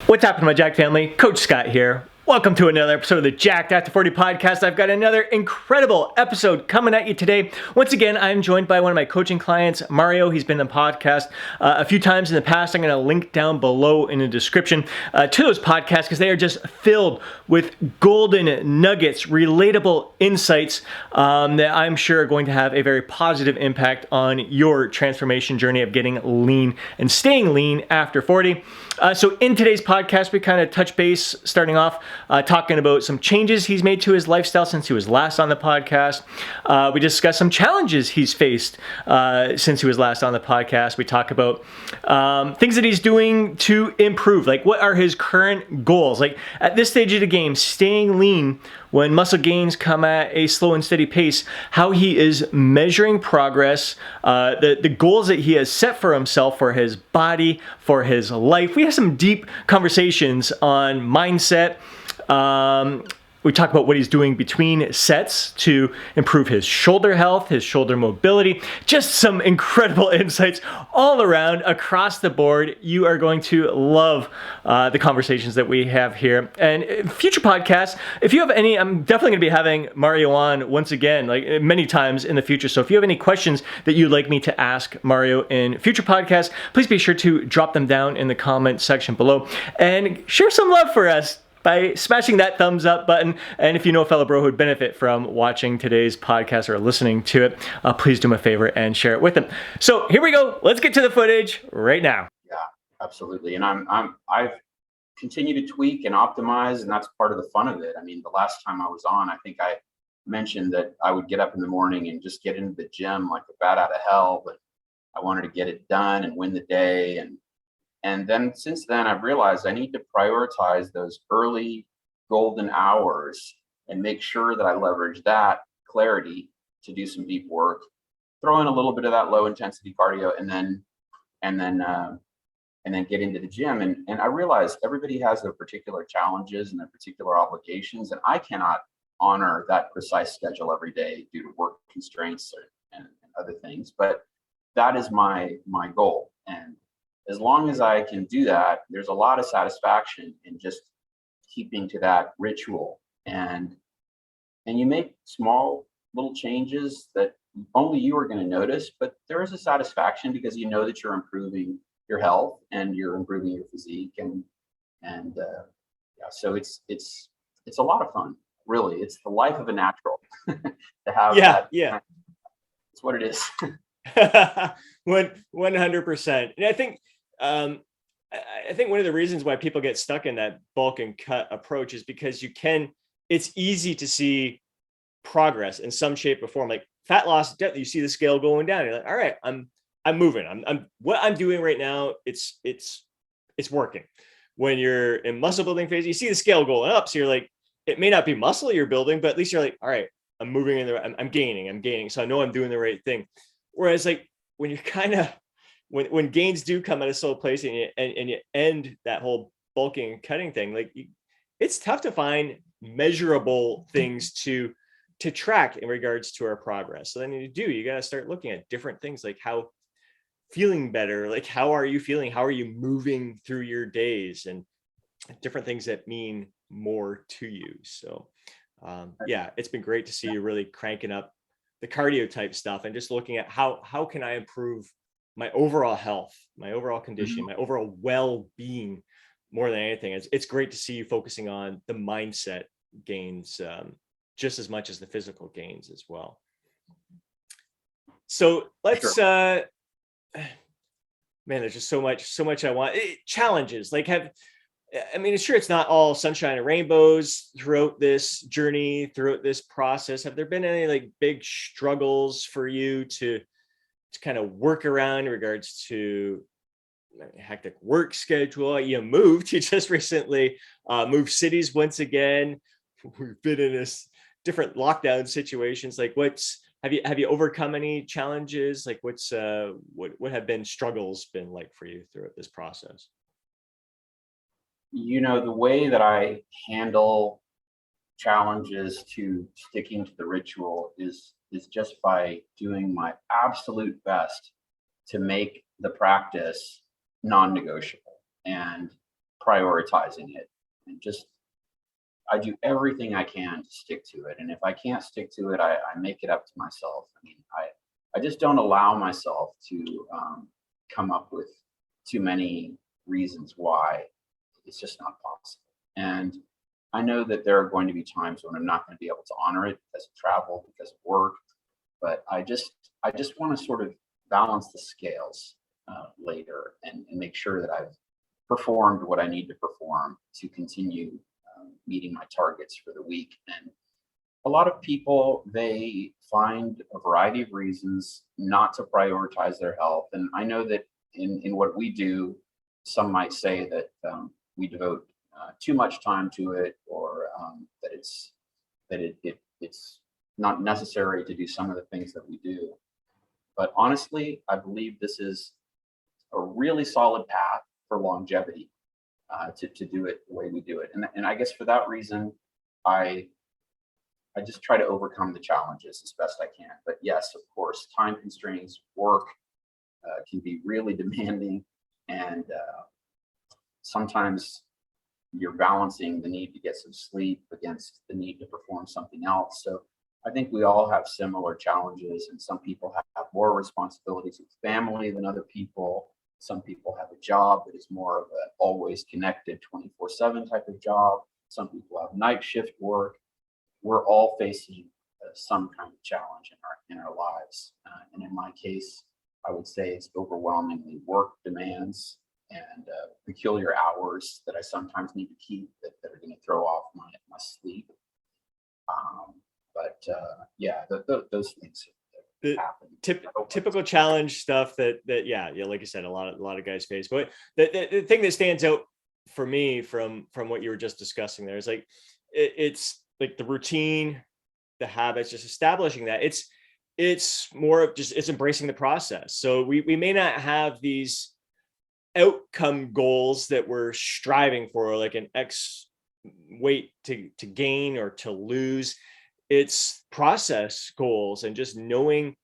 What's happening, my Jack family? Coach Scott here. Welcome to another episode of the Jacked After 40 podcast. I've got another incredible episode coming at you today. Once again, I'm joined by one of my coaching clients, Mario. He's been on the podcast a few times in the past. I'm going to link down below in the description to those podcasts because they are just filled with golden nuggets, relatable insights that I'm sure are going to have a very positive impact on your transformation journey of getting lean and staying lean after 40. So in today's podcast, we kind of touch base, starting off talking about some changes he's made to his lifestyle since he was last on the podcast. We discuss some challenges he's faced since he was last on the podcast. We talk about things that he's doing to improve, like what are his current goals. Like at this stage of the game, staying lean when muscle gains come at a slow and steady pace, how he is measuring progress, the goals that he has set for himself, for his body, for his life. We have some deep conversations on mindset. We talk about what he's doing between sets to improve his shoulder health, his shoulder mobility. Just some incredible insights all around, across the board. You are going to love the conversations that we have here. And future podcasts, if you have any, I'm definitely going to be having Mario on once again, like many times in the future. So if you have any questions that you'd like me to ask Mario in future podcasts, please be sure to drop them down in the comment section below and share some love for us by smashing that thumbs up button. And if you know a fellow bro who would benefit from watching today's podcast or listening to it, please do him a favor and share it with them. So here we go. Let's get to the footage right now. Yeah, absolutely. And I've continued to tweak and optimize, and that's part of the fun of it. I mean, the last time I was on, I think I mentioned that I would get up in the morning and just get into the gym like a bat out of hell, but I wanted to get it done and win the day. And then since then, I've realized I need to prioritize those early golden hours and make sure that I leverage that clarity to do some deep work, throw in a little bit of that low intensity cardio, and then get into the gym. And I realize everybody has their particular challenges and their particular obligations, and I cannot honor that precise schedule every day due to work constraints and other things. But that is my goal. And as long as I can do that, there's a lot of satisfaction in just keeping to that ritual. And you make small little changes that only you are going to notice, but there is a satisfaction because you know that you're improving your health and you're improving your physique. So it's a lot of fun, really. It's the life of a natural to have that. Yeah. It's what it is. 100%. And I think one of the reasons why people get stuck in that bulk and cut approach is because it's easy to see progress in some shape or form, like fat loss. You see the scale going down. You're like, all right, I'm moving. I'm what I'm doing right now. It's working. When you're in muscle building phase, you see the scale going up. So you're like, it may not be muscle you're building, but at least you're like, all right, I'm moving in I'm gaining. So I know I'm doing the right thing. Whereas like when you're kind of, when gains do come at a slow place and you end that whole bulking and cutting thing, like it's tough to find measurable things to track in regards to our progress. So then you got to start looking at different things, like how feeling better, like how are you feeling? How are you moving through your days, and different things that mean more to you. So it's been great to see you really cranking up the cardio type stuff and just looking at how can I improve my overall health, my overall conditioning, my overall well-being more than anything. It's great to see you focusing on the mindset gains just as much as the physical gains as well. So let's, man, there's just so much I want. Challenges, like it's sure it's not all sunshine and rainbows throughout this journey, throughout this process. Have there been any like big struggles for you to kind of work around in regards to a hectic work schedule? You just recently moved cities once again. We've been in this different lockdown situations. Like have you overcome any challenges? Like what have been struggles been like for you throughout this process? The way that I handle challenges to sticking to the ritual is just by doing my absolute best to make the practice non-negotiable and prioritizing it, and just I do everything I can to stick to it. And if I can't stick to it, I make it up to myself. I mean, I just don't allow myself to come up with too many reasons why it's just not possible. And I know that there are going to be times when I'm not going to be able to honor it because of travel, because of work, but I just want to sort of balance the scales later, and make sure that I've performed what I need to perform to continue meeting my targets for the week. And a lot of people, they find a variety of reasons not to prioritize their health. And I know that in what we do, some might say that we devote too much time to it, or that it's not necessary to do some of the things that we do. But honestly, I believe this is a really solid path for longevity, to do it the way we do it. And I guess for that reason, I I just try to overcome the challenges as best I can. But yes, of course, time constraints, work can be really demanding, and sometimes you're balancing the need to get some sleep against the need to perform something else. So I think we all have similar challenges, and some people have more responsibilities with family than other people. Some people have a job that is more of an always connected 24/7 type of job. Some people have night shift work. We're all facing some kind of challenge in our lives. And in my case, I would say it's overwhelmingly work demands and peculiar hours that I sometimes need to keep that are going to throw off my sleep. Yeah, those things The happen. typical challenge stuff that like you said, a lot of guys face. But the thing that stands out for me from what you were just discussing there is like it's like the routine, the habits, just establishing that. It's more of just it's embracing the process. So we may not have these outcome goals that we're striving for, like an X weight to gain or to lose. It's process goals and just knowing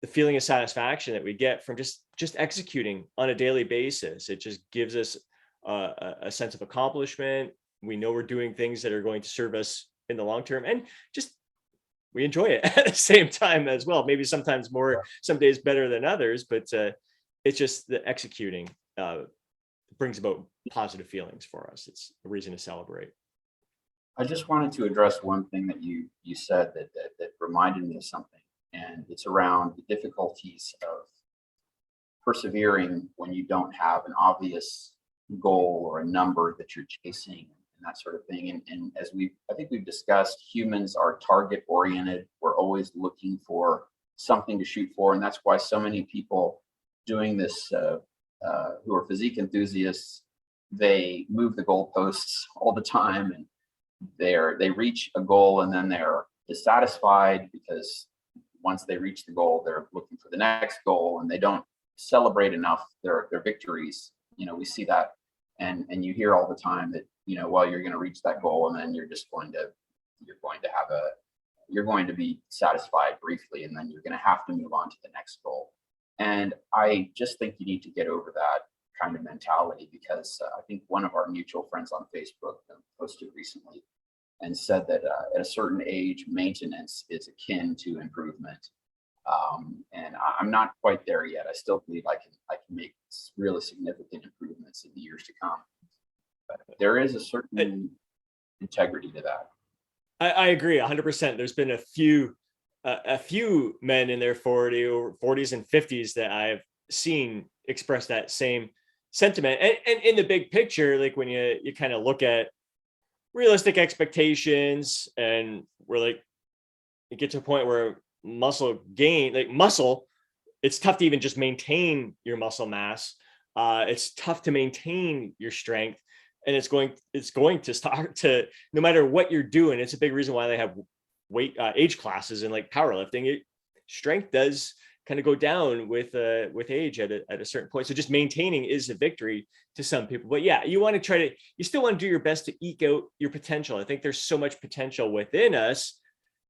the feeling of satisfaction that we get from just executing on a daily basis. It just gives us a sense of accomplishment. We know we're doing things that are going to serve us in the long term, and just we enjoy it at the same time as well. Maybe sometimes more, some days better than others, but it's just the executing brings about positive feelings for us. It's a reason to celebrate. I just wanted to address one thing that you said that reminded me of something, and it's around the difficulties of persevering when you don't have an obvious goal or a number that you're chasing, and that sort of thing. And as I think we've discussed, humans are target oriented. We're always looking for something to shoot for, and that's why so many people doing this who are physique enthusiasts, they move the goalposts all the time, and they reach a goal and then they're dissatisfied because once they reach the goal, they're looking for the next goal, and they don't celebrate enough their victories. We see that, and you hear all the time that well, you're going to reach that goal, and then you're going to be satisfied briefly, and then you're going to have to move on to the next goal. And I just think you need to get over that kind of mentality, because I think one of our mutual friends on Facebook posted recently and said that at a certain age, maintenance is akin to improvement. And I'm not quite there yet. I still believe I can make really significant improvements in the years to come. But there is a certain integrity to that. I agree 100%. There's been a few men in their 40s and 50s that I've seen express that same sentiment. And in the big picture, like when you kind of look at realistic expectations, and we're like, you get to a point where muscle gain, like muscle, it's tough to even just maintain your muscle mass. It's tough to maintain your strength, and it's going to start to, no matter what you're doing. It's a big reason why they have age classes in like powerlifting. Strength does kind of go down with age at a certain point. So just maintaining is a victory to some people. But yeah, you still want to do your best to eke out your potential. I think there's so much potential within us.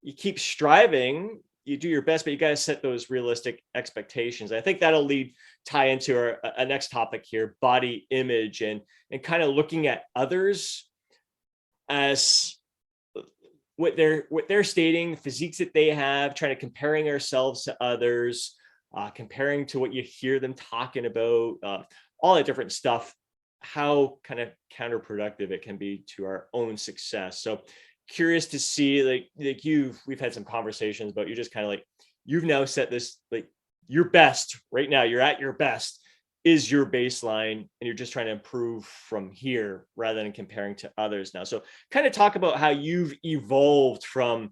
You keep striving you do your best, but you got to set those realistic expectations. I think that'll tie into our next topic here, body image, and kind of looking at others as what they're stating, physiques that they have, trying to comparing ourselves to others, comparing to what you hear them talking about, all that different stuff, how kind of counterproductive it can be to our own success. So curious to see, like we've had some conversations about, you just kind of like, you've now set this, like, your best right now, you're at your best is your baseline, and you're just trying to improve from here rather than comparing to others now. So kind of talk about how you've evolved from,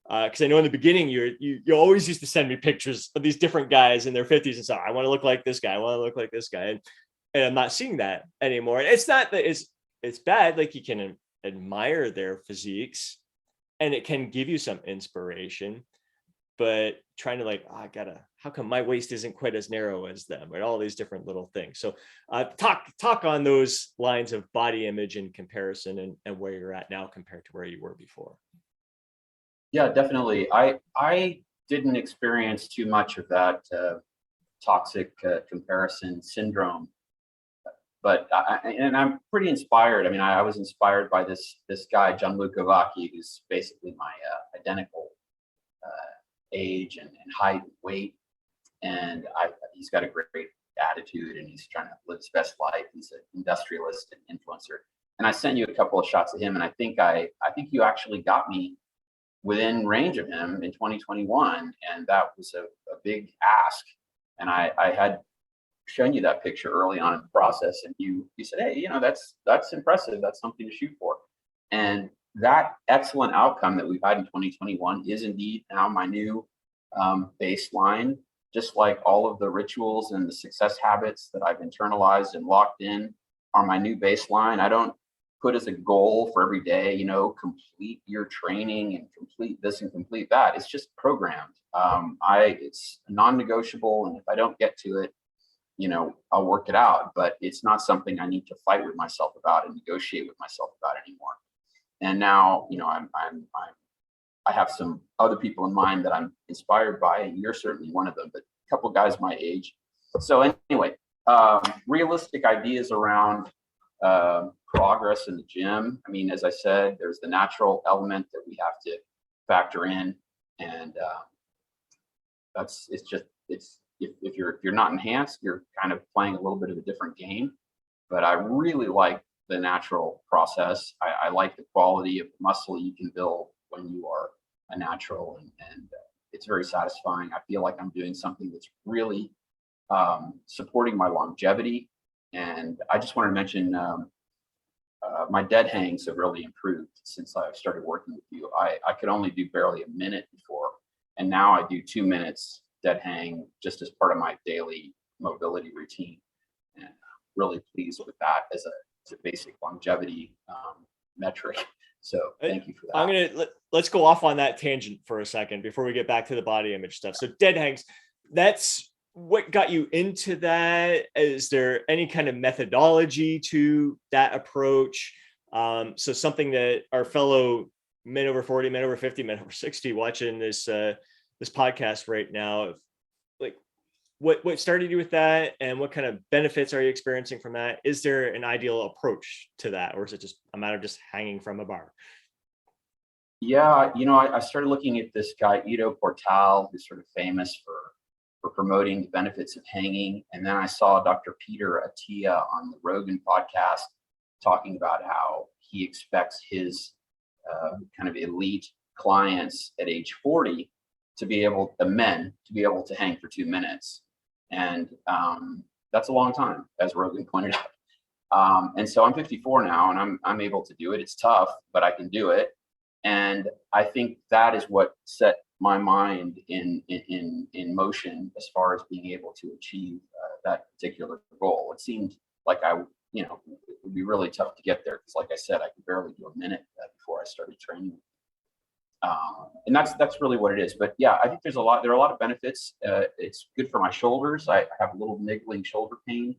because I know in the beginning you always used to send me pictures of these different guys in their 50s and so I want to look like this guy, I want to look like this guy, and I'm not seeing that anymore. It's not that it's bad. Like, you can admire their physiques and it can give you some inspiration, but trying to like, how come my waist isn't quite as narrow as them, and all these different little things. So talk on those lines of body image and comparison, and where you're at now compared to where you were before. Yeah, definitely. I didn't experience too much of that toxic comparison syndrome, but I'm pretty inspired. I mean, I was inspired by this guy, Gianluca Vacchi, who's basically my identical age and height and weight, and he's got a great attitude, and he's trying to live his best life. He's an industrialist and influencer. And I sent you a couple of shots of him, and I think you actually got me within range of him in 2021, and that was a big ask. And I had shown you that picture early on in the process, and you said, hey, that's impressive, that's something to shoot for. And that excellent outcome that we've had in 2021 is indeed now my new baseline. Just like all of the rituals and the success habits that I've internalized and locked in are my new baseline. I don't put as a goal for every day, complete your training and complete this and complete that. It's just programmed. It's non-negotiable, and if I don't get to it, I'll work it out. But it's not something I need to fight with myself about and negotiate with myself about anymore. And now, I have some other people in mind that I'm inspired by, and you're certainly one of them, but a couple of guys my age. So anyway, realistic ideas around progress in the gym. I mean, as I said, there's the natural element that we have to factor in, and if you're not enhanced, you're kind of playing a little bit of a different game. But I really like the natural process. I like the quality of the muscle you can build when you are a natural, and it's very satisfying. I feel like I'm doing something that's really supporting my longevity. And I just wanted to mention my dead hangs have really improved since I've started working with you. I could only do barely a minute before, and now I do 2 minutes dead hang just as part of my daily mobility routine. And I'm really pleased with that as a basic longevity metric. So thank you for that. Let's go off on that tangent for a second before we get back to the body image stuff. So dead hangs, that's what got you into that. Is there any kind of methodology to that approach? So something that our fellow men over 40, men over 50, men over 60 watching this podcast right now, like, what started you with that, and what kind of benefits are you experiencing from that? Is there an ideal approach to that, or is it just a matter of just hanging from a bar? Yeah, I started looking at this guy, Ido Portal, who's sort of famous for promoting the benefits of hanging. And then I saw Dr. Peter Attia on the Rogan podcast talking about how he expects his kind of elite clients at age 40 men to be able to hang for 2 minutes. And that's a long time, as Rogan pointed out. And so I'm 54 now, and I'm able to do it. It's tough, but I can do it. And I think that is what set my mind in motion as far as being able to achieve that particular goal. It seemed like it would be really tough to get there, because, like I said, I could barely do a minute before I started training. And that's really what it is. But yeah, I think there are a lot of benefits. It's good for my shoulders. I have a little niggling shoulder pain,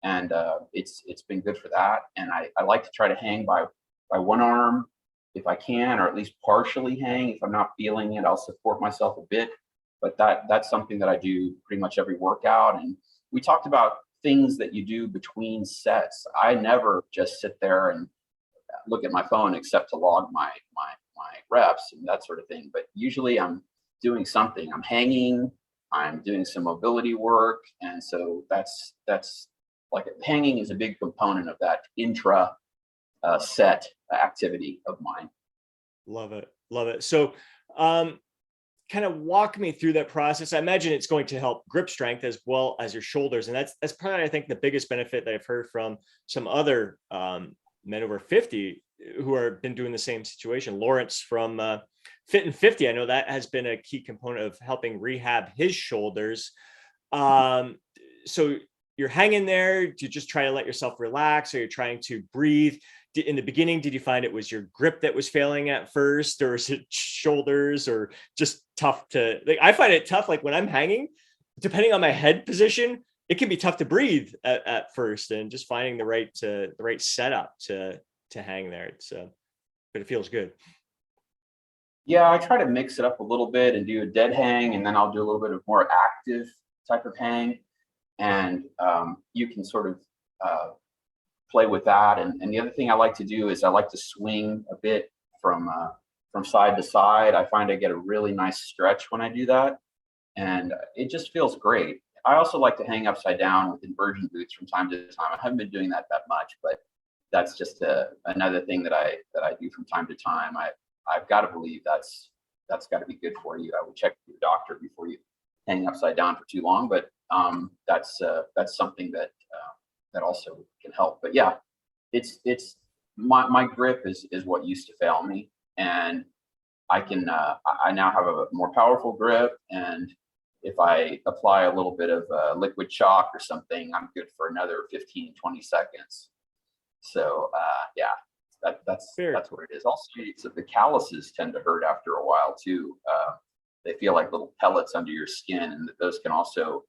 and it's been good for that. And I like to try to hang by one arm if I can, or at least partially hang. If I'm not feeling it, I'll support myself a bit but that's something that I do pretty much every workout. And we talked about things that you do between sets. I never just sit there and look at my phone except to log my reps and that sort of thing. But usually I'm doing something. I'm hanging, I'm doing some mobility work. And so that's like hanging is a big component of that intra set activity of mine. Love it. Love it. So, kind of walk me through that process. I imagine it's going to help grip strength as well as your shoulders. And that's probably, I think, the biggest benefit that I've heard from some other men over 50 who are been doing the same situation. Lawrence from Fit and 50, I know that has been a key component of helping rehab his shoulders. So you're hanging there. Do you just try to let yourself relax, or you're trying to breathe? In the beginning, did you find it was your grip that was failing at first, or is it shoulders, or just tough to, like, I find it tough, like when I'm hanging, depending on my head position, it can be tough to breathe at first, and just finding the right setup to hang there. But it feels good. Yeah, I try to mix it up a little bit and do a dead hang, and then I'll do a little bit of more active type of hang. And you can sort of play with that. And the other thing I like to do is I like to swing a bit from side to side. I find I get a really nice stretch when I do that, and it just feels great. I also like to hang upside down with inversion boots from time to time. I haven't been doing that much, but that's just another thing that I do from time to time. I've got to believe that's got to be good for you. I would check with your doctor before you hang upside down for too long, but that's something that also can help. But yeah, it's my grip is what used to fail me, and I now have a more powerful grip, and if I apply a little bit of liquid chalk or something, I'm good for another 15, 20 seconds. So yeah, that's Fair. what it is. Also, so the calluses tend to hurt after a while too. They feel like little pellets under your skin, and those can also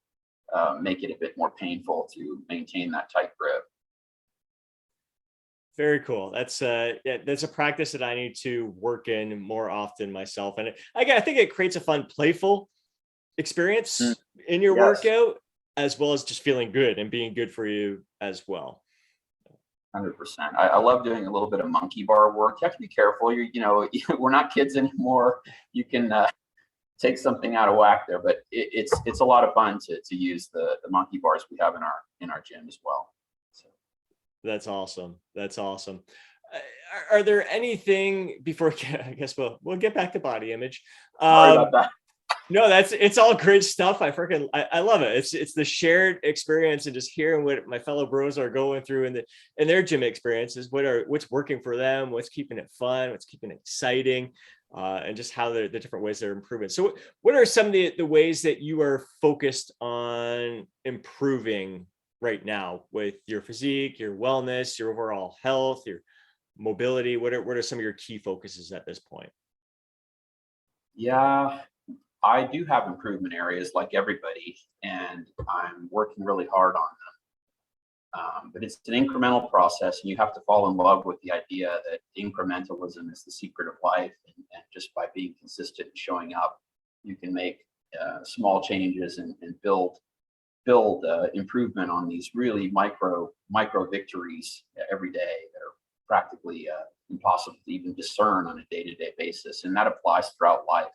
make it a bit more painful to maintain that tight grip. Very cool. That's a practice that I need to work in more often myself. And I think it creates a fun, playful experience in your Yes. workout, as well as just feeling good and being good for you as well. 100%. I love doing a little bit of monkey bar work. You have to be careful. We're not kids anymore. You can take something out of whack there, but it's a lot of fun to use the monkey bars we have in our gym as well. So. That's awesome. That's awesome. Are there anything before? I guess we'll get back to body image. Sorry about that. No, it's all great stuff. I love it. It's the shared experience, and just hearing what my fellow bros are going through in their gym experiences. What's working for them, what's keeping it fun, what's keeping it exciting, and just how the different ways they're improving. So what are some of the ways that you are focused on improving right now with your physique, your wellness, your overall health, your mobility? What are some of your key focuses at this point? Yeah, I do have improvement areas like everybody, and I'm working really hard on them. But it's an incremental process, and you have to fall in love with the idea that incrementalism is the secret of life. And just by being consistent and showing up, you can make small changes and build improvement on these really micro victories every day that are practically impossible to even discern on a day-to-day basis, and that applies throughout life.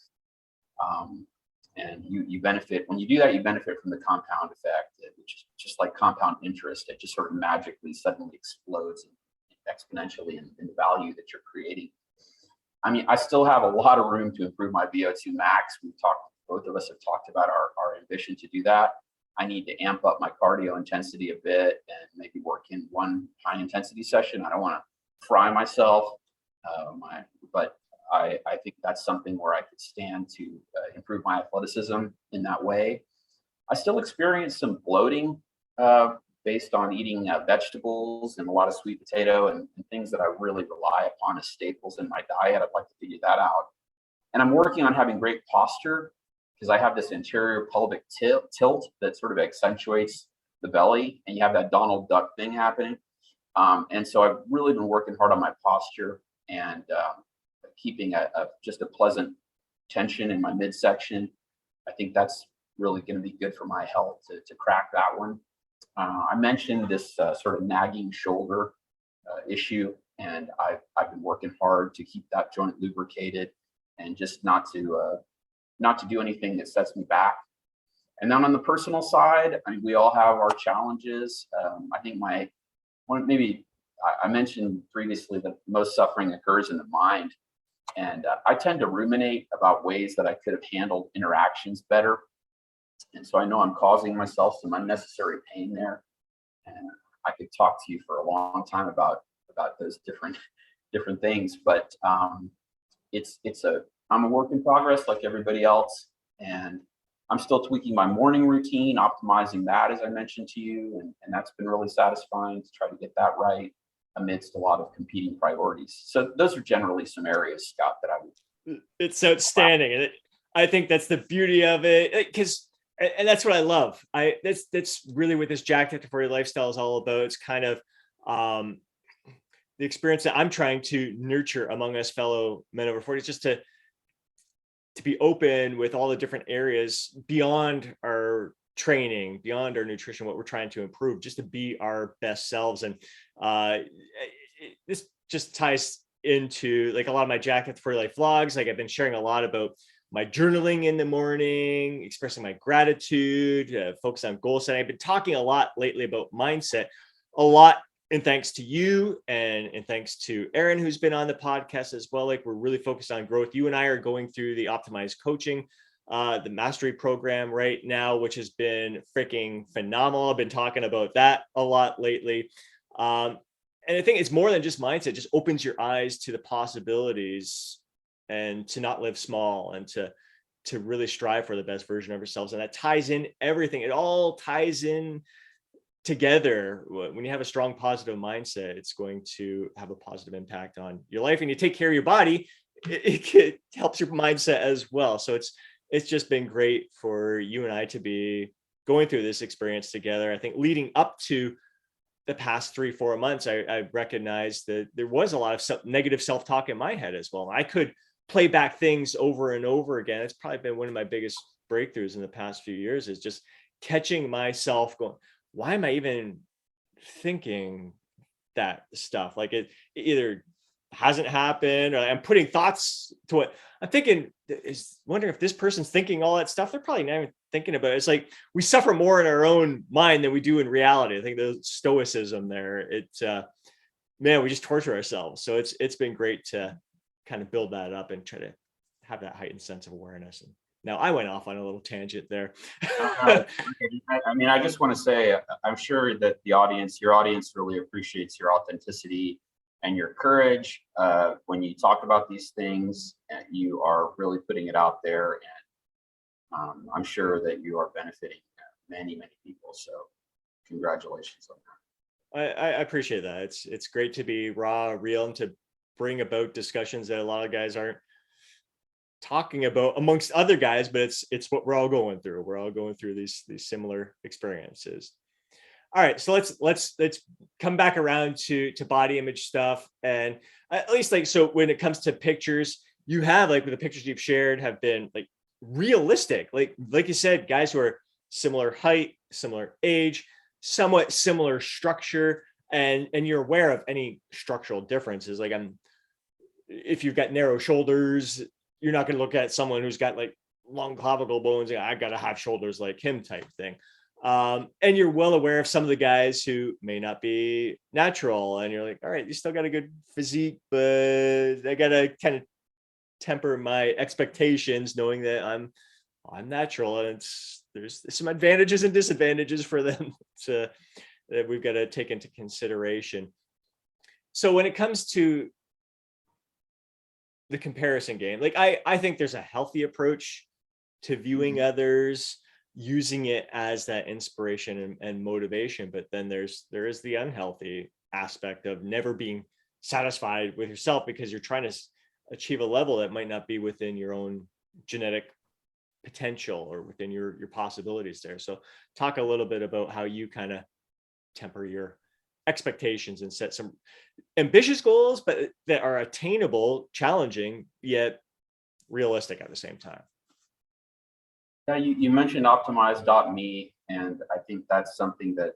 And you benefit when you do that. You benefit from the compound effect, which is just like compound interest. It just sort of magically suddenly explodes exponentially in the value that you're creating. I mean, I still have a lot of room to improve my VO2 max. Both of us have talked about our ambition to do that. I need to amp up my cardio intensity a bit and maybe work in one high intensity session. I don't want to fry myself, but I think that's something where I could stand to improve my athleticism in that way. I still experience some bloating based on eating vegetables and a lot of sweet potato and things that I really rely upon as staples in my diet. I'd like to figure that out. And I'm working on having great posture, because I have this anterior pelvic tilt that sort of accentuates the belly, and you have that Donald Duck thing happening. And so I've really been working hard on my posture and keeping just a pleasant tension in my midsection. I think that's really going to be good for my health to crack that one. I mentioned this sort of nagging shoulder issue, and I've been working hard to keep that joint lubricated and just not to do anything that sets me back. And then on the personal side, I mean, we all have our challenges. I think my one maybe I mentioned previously that most suffering occurs in the mind, and I tend to ruminate about ways that I could have handled interactions better. And so I know I'm causing myself some unnecessary pain there. And I could talk to you for a long time about those different things, but it's a I'm a work in progress like everybody else, and I'm still tweaking my morning routine, optimizing that as I mentioned to you, and that's been really satisfying to try to get that right amidst a lot of competing priorities. So those are generally some areas, Scott, that I would. It's outstanding, and I think that's the beauty of it, because and that's what I love. That's really what this Jacked After 40 lifestyle is all about. It's kind of the experience that I'm trying to nurture among us fellow men over 40, just to be open with all the different areas beyond our training, beyond our nutrition, what we're trying to improve, just to be our best selves. And this just ties into like a lot of my Jacked After 40 Life vlogs. Like I've been sharing a lot about my journaling in the morning, expressing my gratitude, focus on goal setting. I've been talking a lot lately about mindset, a lot. And thanks to you and thanks to Aaron, who's been on the podcast as well. Like we're really focused on growth. You and I are going through the Optimized Coaching, the mastery program right now, which has been freaking phenomenal. I've been talking about that a lot lately. And I think it's more than just mindset, it just opens your eyes to the possibilities and to not live small and to really strive for the best version of ourselves. And that ties in everything. It all ties in together. When you have a strong positive mindset, it's going to have a positive impact on your life, and you take care of your body, it helps your mindset as well. So it's just been great for you and I to be going through this experience together. I think leading up to the past 3-4 months, I recognized that there was a lot of negative self-talk in my head as well. I could play back things over and over again. It's probably been one of my biggest breakthroughs in the past few years, is just catching myself going, why am I even thinking that stuff? Like it either hasn't happened, or I'm putting thoughts to it. I'm thinking, is wondering if this person's thinking all that stuff. They're probably not even thinking about it. It's like we suffer more in our own mind than we do in reality. I think the stoicism there, man, we just torture ourselves. So it's been great to kind of build that up and try to have that heightened sense of awareness. And now I went off on a little tangent there. I mean, I just want to say, I'm sure that your audience really appreciates your authenticity and your courage when you talk about these things, and you are really putting it out there. And I'm sure that you are benefiting many people. So congratulations on that. I appreciate that. It's great to be raw, real, and to bring about discussions that a lot of guys aren't talking about amongst other guys, but it's what we're all going through. We're all going through these similar experiences. All right, so let's come back around to body image stuff. And at least like, so when it comes to pictures, you have like, with the pictures you've shared have been like realistic, like you said, guys who are similar height, similar age, somewhat similar structure, and you're aware of any structural differences. Like if you've got narrow shoulders, you're not going to look at someone who's got like long clavicle bones. I got to have shoulders like him type thing. And you're well aware of some of the guys who may not be natural, and you're like, all right, you still got a good physique, but I got to kind of temper my expectations knowing that I'm natural, and there's some advantages and disadvantages for them that we've got to take into consideration. So when it comes to the comparison game, like I think there's a healthy approach to viewing others, using it as that inspiration and motivation, but then there is the unhealthy aspect of never being satisfied with yourself because you're trying to achieve a level that might not be within your own genetic potential or within your possibilities there. So talk a little bit about how you kind of temper your expectations and set some ambitious goals, but that are attainable, challenging, yet realistic at the same time. Yeah, you mentioned optimize.me, and I think that's something that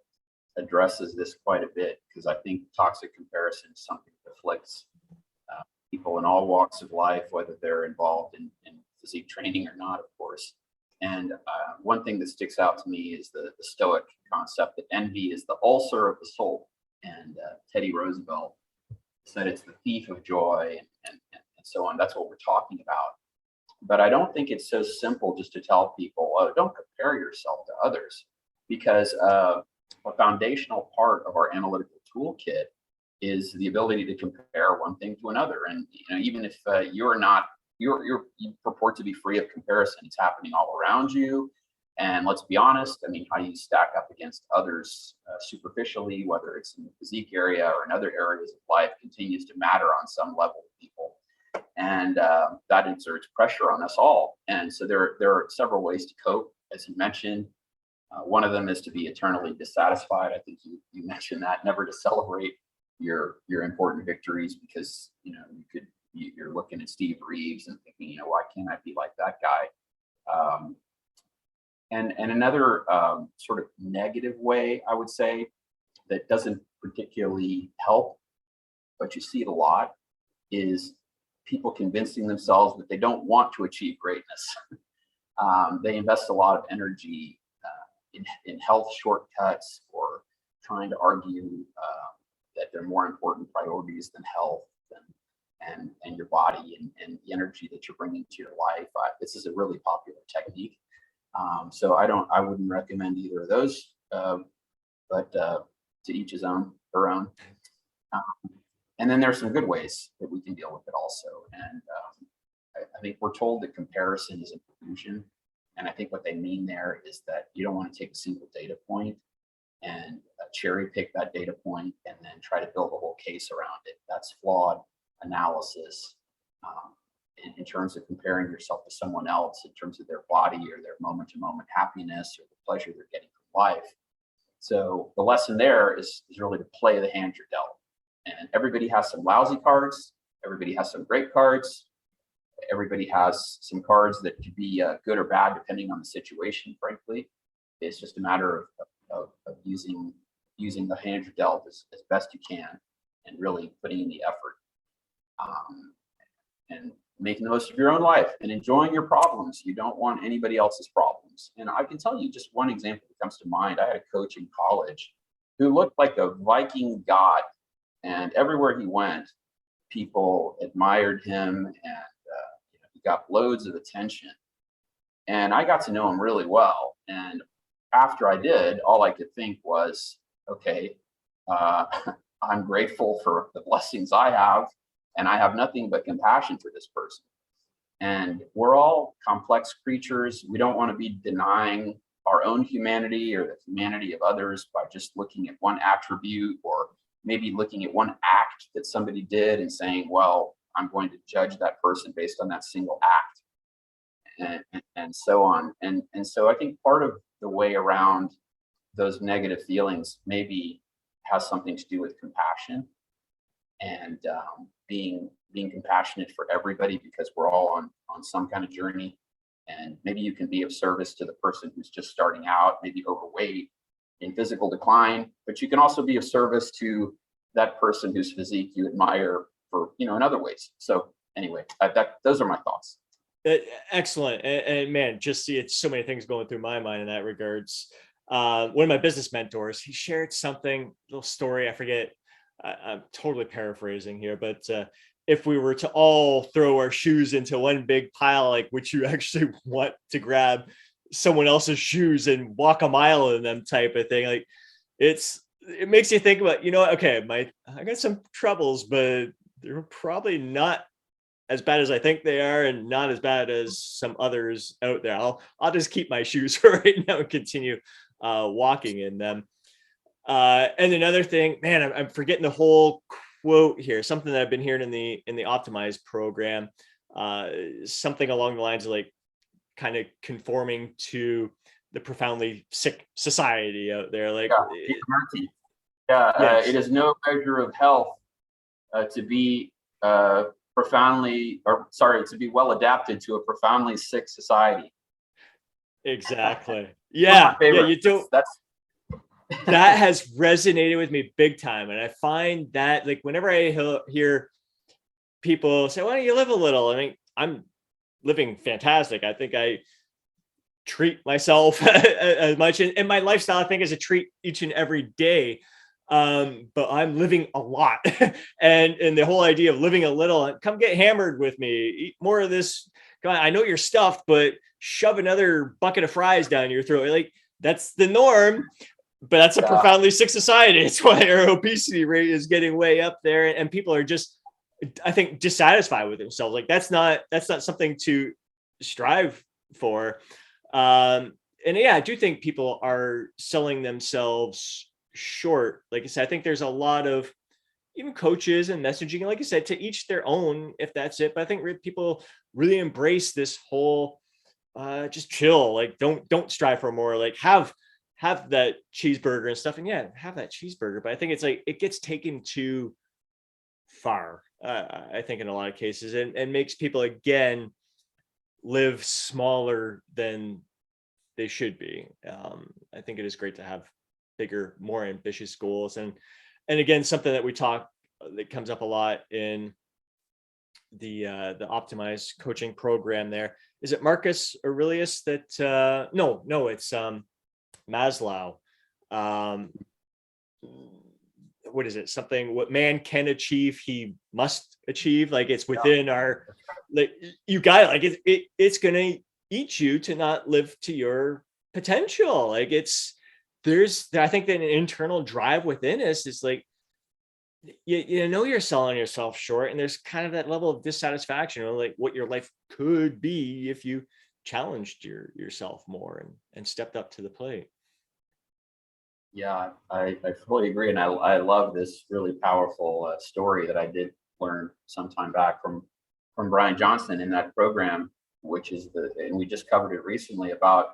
addresses this quite a bit because I think toxic comparison is something that afflicts people in all walks of life, whether they're involved in physique training or not, of course. And one thing that sticks out to me is the Stoic concept that envy is the ulcer of the soul. And Teddy Roosevelt said it's the thief of joy, and so on. That's what we're talking about. But I don't think it's so simple just to tell people, oh, don't compare yourself to others, because a foundational part of our analytical toolkit is the ability to compare one thing to another. And even if you're not, you purport to be free of comparison, it's happening all around you. And let's be honest, I mean, how you stack up against others superficially, whether it's in the physique area or in other areas of life, continues to matter on some level to people. And that exerts pressure on us all. And so there are several ways to cope, as you mentioned. One of them is to be eternally dissatisfied. I think you mentioned that, never to celebrate your important victories, because you're looking at Steve Reeves and thinking, why can't I be like that guy? And another sort of negative way, I would say, that doesn't particularly help, but you see it a lot, is people convincing themselves that they don't want to achieve greatness. They invest a lot of energy in health shortcuts, or trying to argue that they're more important priorities than health and your body and the energy that you're bringing to your life. This is a really popular technique. So I wouldn't recommend either of those, but to each his own, her own. And then there's some good ways that we can deal with it also. And I think we're told that comparison is an illusion. And I think what they mean there is that you don't want to take a single data point and cherry pick that data point and then try to build a whole case around it. That's flawed analysis in terms of comparing yourself to someone else, in terms of their body or their moment to moment happiness or the pleasure they're getting from life. So the lesson there is really to play the hand you're dealt. And everybody has some lousy cards. Everybody has some great cards. Everybody has some cards that could be good or bad depending on the situation, frankly. It's just a matter of using the hand you're dealt as best you can, and really putting in the effort, and making the most of your own life and enjoying your problems. You don't want anybody else's problems. And I can tell you just one example that comes to mind. I had a coach in college who looked like a Viking god, and everywhere he went, people admired him, and he got loads of attention. And I got to know him really well. And after I did, all I could think was, okay, I'm grateful for the blessings I have, and I have nothing but compassion for this person. And we're all complex creatures. We don't want to be denying our own humanity or the humanity of others by just looking at one attribute, or maybe looking at one act that somebody did and saying, well, I'm going to judge that person based on that single act, and so on. And so I think part of the way around those negative feelings maybe has something to do with compassion, and being compassionate for everybody, because we're all on some kind of journey. And maybe you can be of service to the person who's just starting out, maybe overweight, in physical decline, but you can also be of service to that person whose physique you admire for, in other ways. So anyway, those are my thoughts. Excellent. And man, just see, it's so many things going through my mind in that regards. One of my business mentors, he shared something, little story. I forget. I'm totally paraphrasing here, but if we were to all throw our shoes into one big pile, like, would you actually want to grab someone else's shoes and walk a mile in them, type of thing? Like, it makes you think about, okay, I got some troubles, but they're probably not as bad as I think they are, and not as bad as some others out there. I'll just keep my shoes for right now and continue walking in them. And another thing, man, I'm forgetting the whole quote here. Something that I've been hearing in the Optimize program, something along the lines of, like, kind of conforming to the profoundly sick society out there. Like, yes. It is no measure of health to be to be well adapted to a profoundly sick society. Exactly. One of my Yeah. Yeah. favorites. You don't. That's That has resonated with me big time. And I find that like whenever I hear people say, why don't you live a little? I mean, I'm living fantastic. I think I treat myself as much. And my lifestyle, I think, is a treat each and every day. But I'm living a lot. And the whole idea of living a little, come get hammered with me, eat more of this. Come on, I know you're stuffed, but shove another bucket of fries down your throat. Like that's the norm. But that's a profoundly sick society. It's why our obesity rate is getting way up there, and people are just, I think, dissatisfied with themselves. Like that's not something to strive for. And yeah, I do think people are selling themselves short. Like I said, I think there's a lot of even coaches and messaging, like I said, to each their own, if that's it. But I think people really embrace this whole just chill, like don't strive for more, like have that cheeseburger and stuff. And yeah, have that cheeseburger. But I think it's like it gets taken too far, I think, in a lot of cases, and makes people again live smaller than they should be. I think it is great to have bigger, more ambitious goals. And again, something that we talk that comes up a lot in the optimized coaching program there. Is it Marcus Aurelius that no, it's Maslow. Um, what is it? Something what man can achieve, he must achieve. Like it's within our, like you got it. Like it's gonna eat you to not live to your potential. Like there's I think that an internal drive within us is like you know you're selling yourself short, and there's kind of that level of dissatisfaction, or like what your life could be if you challenged yourself more and stepped up to the plate. Yeah, I fully agree, and I love this really powerful story that I did learn some time back from Brian Johnson in that program, which is and we just covered it recently about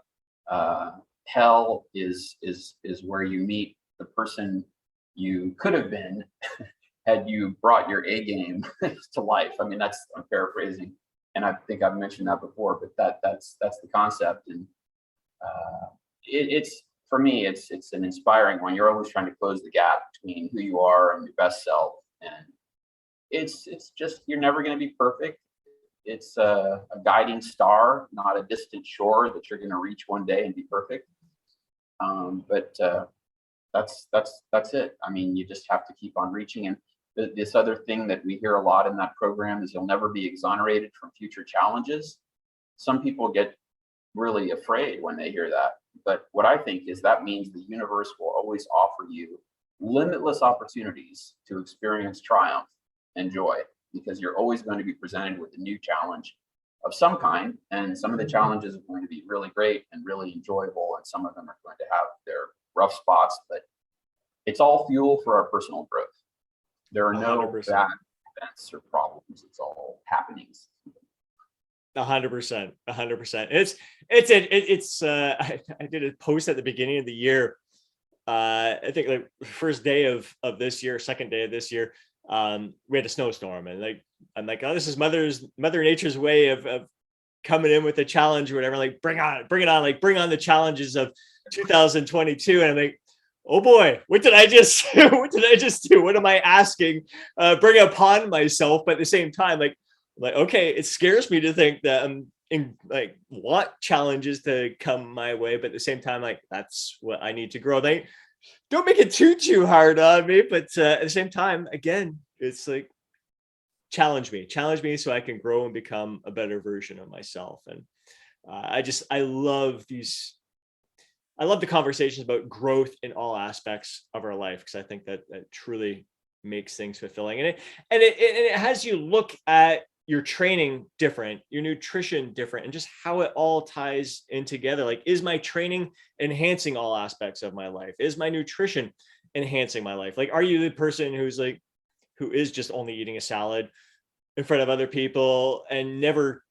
uh, hell is where you meet the person you could have been had you brought your A game to life. I mean, I'm paraphrasing, and I think I've mentioned that before, but that's the concept, and it's for me, it's an inspiring one. You're always trying to close the gap between who you are and your best self, and it's just you're never going to be perfect. It's a guiding star, not a distant shore that you're going to reach one day and be perfect. But that's it. I mean, you just have to keep on reaching. And this other thing that we hear a lot in that program is you'll never be exonerated from future challenges. Some people get really afraid when they hear that. But what I think is that means the universe will always offer you limitless opportunities to experience triumph and joy, because you're always going to be presented with a new challenge of some kind. And some of the challenges are going to be really great and really enjoyable, and some of them are going to have their rough spots, but it's all fuel for our personal growth. There are no 100%. bad events or problems. It's all happenings. 100%, 100%. It's I did a post at the beginning of the year. I think like first day of this year, second day of this year, we had a snowstorm, and like I'm like, oh, this is Mother Nature's way of coming in with a challenge or whatever. Like bring it on, like bring on the challenges of 2022. And I'm like, oh boy, what did I just do? What am I asking? Bring upon myself, but at the same time, like okay, it scares me to think that I'm in like want challenges to come my way, but at the same time, like that's what I need to grow. They don't make it too hard on me, but at the same time, again, it's like challenge me so I can grow and become a better version of myself. And I love I love the conversations about growth in all aspects of our life, because I think that truly makes things fulfilling, and it has you look at your training different, your nutrition different, and just how it all ties in together. Like, is my training enhancing all aspects of my life? Is my nutrition enhancing my life? Like, are you the person who is just only eating a salad in front of other people and never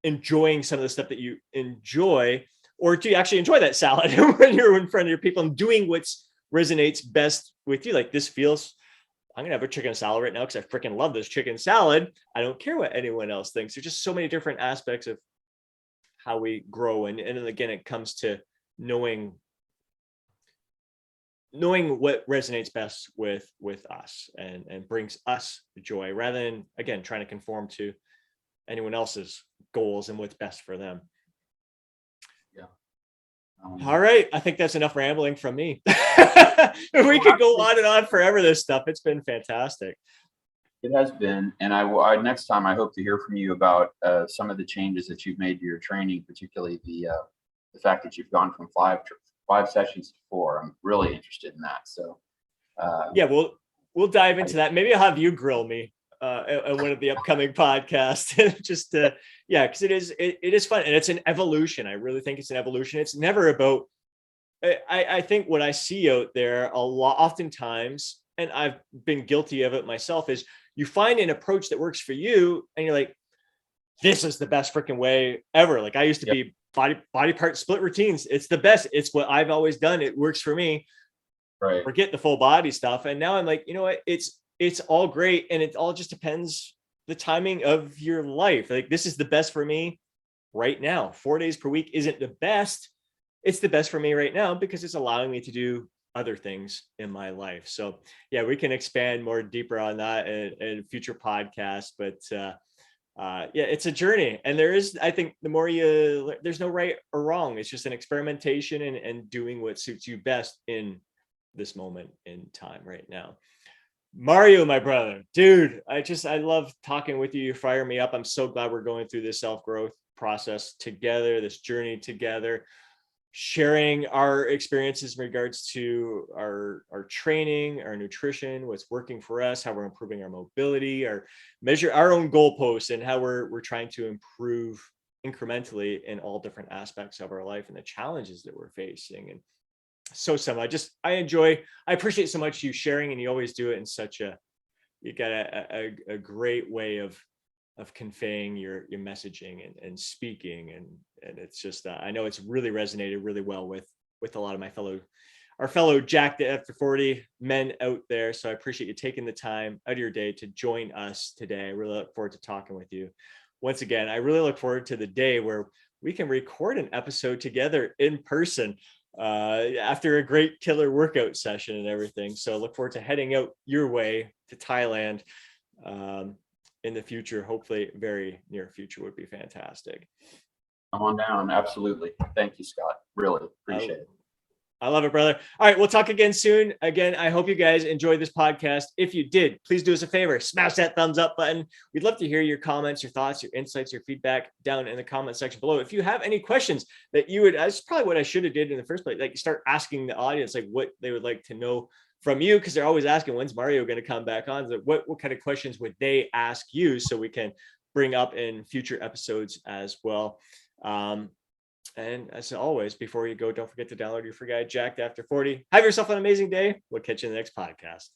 enjoying some of the stuff that you enjoy? Or do you actually enjoy that salad when you're in front of your people and doing what resonates best with you? Like, this feels, I'm going to have a chicken salad right now because I freaking love this chicken salad. I don't care what anyone else thinks. There's just so many different aspects of how we grow. And again, it comes to knowing what resonates best with us and brings us joy, rather than, again, trying to conform to anyone else's goals and what's best for them. Yeah. All right. I think that's enough rambling from me. We could go on and on forever, this stuff. It's been fantastic. It has been. And I next time I hope to hear from you about some of the changes that you've made to your training, particularly the fact that you've gone from five sessions to 4. I'm really interested in that. So yeah, we'll dive into that. Maybe I'll have you grill me at one of the upcoming podcasts. Just yeah, because it is fun, and it's an evolution. I really think it's an evolution. It's never about. I think what I see out there a lot, oftentimes, and I've been guilty of it myself, is you find an approach that works for you, and you're like, this is the best freaking way ever. Like I used to be body part split routines. It's the best. It's what I've always done. It works for me. Right. Forget the full body stuff. And now I'm like, you know what? It's all great. And it all just depends the timing of your life. Like this is the best for me right now. 4 days per week isn't the best. It's the best for me right now because it's allowing me to do other things in my life. So yeah, we can expand more deeper on that in future podcasts, but yeah, it's a journey. And there is, I think the more there's no right or wrong. It's just an experimentation and doing what suits you best in this moment in time right now. Mario, my brother, dude, I love talking with you. You fire me up. I'm so glad we're going through this self-growth process together, this journey together, sharing our experiences in regards to our training, our nutrition, what's working for us, how we're improving our mobility, measure our own goalposts, and how we're trying to improve incrementally in all different aspects of our life and the challenges that we're facing. And so similar. I appreciate so much you sharing, and you always do it in you got a great way of conveying your messaging and speaking. And it's just, I know it's really resonated really well with a lot of our fellow Jacked After 40 men out there. So I appreciate you taking the time out of your day to join us today. I really look forward to talking with you. Once again, I really look forward to the day where we can record an episode together in person after a great killer workout session and everything. So I look forward to heading out your way to Thailand in the future. Hopefully very near future would be fantastic. Come on down. Absolutely. Thank you, Scott. Really appreciate it. I love it, brother. All right, we'll talk again soon. Again, I hope you guys enjoyed this podcast. If you did, please do us a favor, smash that thumbs up button. We'd love to hear your comments, your thoughts, your insights, your feedback down in the comment section below. If you have any questions that that's probably what I should have did in the first place. Like start asking the audience like what they would like to know from you, because they're always asking, when's Mario going to come back on? So what kind of questions would they ask you so we can bring up in future episodes as well. And as always, before you go, don't forget to download your free guide, Jacked After 40. Have yourself an amazing day. We'll catch you in the next podcast.